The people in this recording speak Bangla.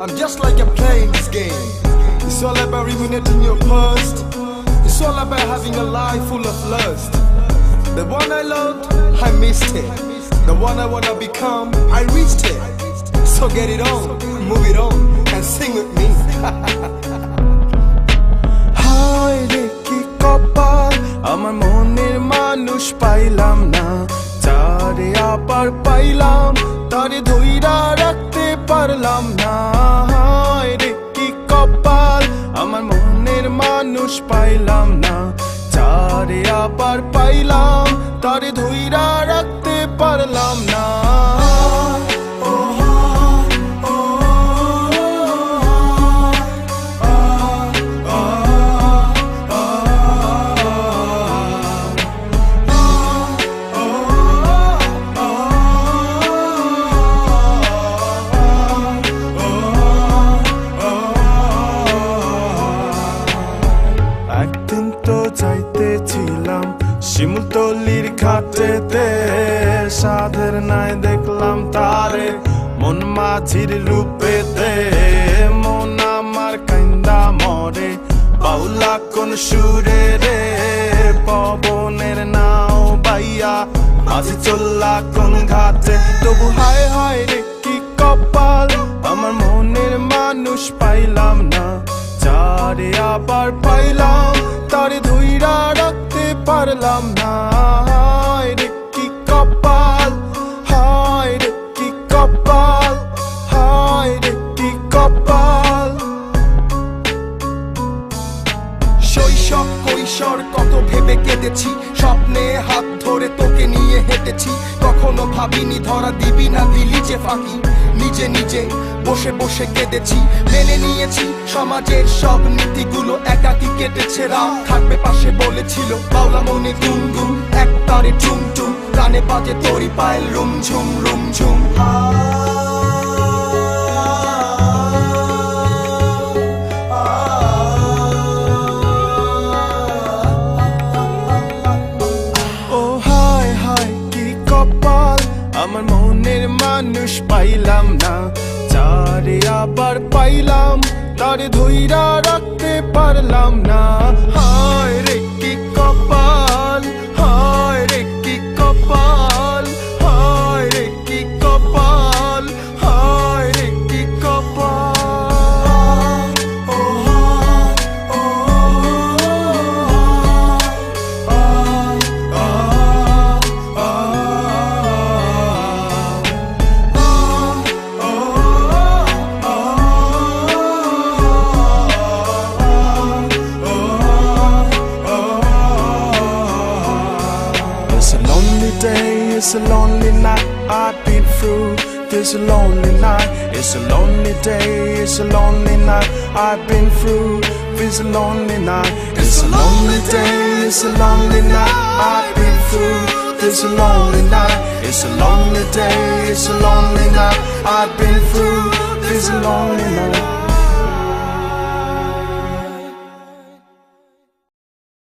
I'm just like you're playing this game. It's all about ruminating your past. It's all about having a life full of lust. The one I loved, I missed it. The one I wanna become, I reached it. So get it on, move it on, and sing with me. হায় রে কি কপাল, আমার মনের মানুষ পাইলাম না। যারে আবার পাইলাম, তারে ধইরা রাখতে পারলাম না। হায় রে কি কপাল, আমার মনের মানুষ পাইলাম না। যারে আবার পাইলাম, তারে ধইরা রাখতে পারলাম না। একদিন তো যাইতেছিলাম শিমুলতলির ঘাটেতে, সাধের নাই দেখলাম তারে মন মাঝির রূপেতে। মন আমার কান্দা মরে বাউলা কোন সুরে রে, পবনের নাও বাইয়া মাঝি চললা কোন ঘাটে। তবু হায় হায় রে কি কপাল, আমার মনের মানুষ পাইলাম না। যারে আবার পাইলাম, তারে ধইরা রাখতে পারলাম না। হায় রে কি কপাল, হায় রে কি কপাল, হায় রে কি কপাল। শৈশব কৈশোর কত ভেবে কেঁদেছি, স্বপ্নে হাত ধরে তোকে নিয়ে হেঁটেছি। কখনো ভাবিনি ধরা দিবি না, দিলি যে ফাঁকি। নিজে নিজে বসে বসে কেঁদেছি, মেনে নিয়েছি সমাজের সব নীতিগুলো। একাকি কেটেছে রাত, থাকবে পাশে বলেছিল বাউলা মনে গুনগুন। এক তারে টুম টুম, কানে বাজে তরি পায়েল রুমঝুম রুমঝুম। আমার মনের মানুষ পাইলাম না। যারে আবার পাইলাম, তারে ধইরা রাখতে পারলাম না। হায় রে কি কপাল, হায় রে কি কপাল, হায় রে কি কপাল, হায় রে কি কপাল। It's a lonely night I've been through. This a lonely night. It's a lonely day. It's a lonely night I've been through. This a lonely night. It's a lonely day. It's a lonely night I've been through. This a lonely night. It's a lonely day. It's a lonely night I've been through. This a lonely night.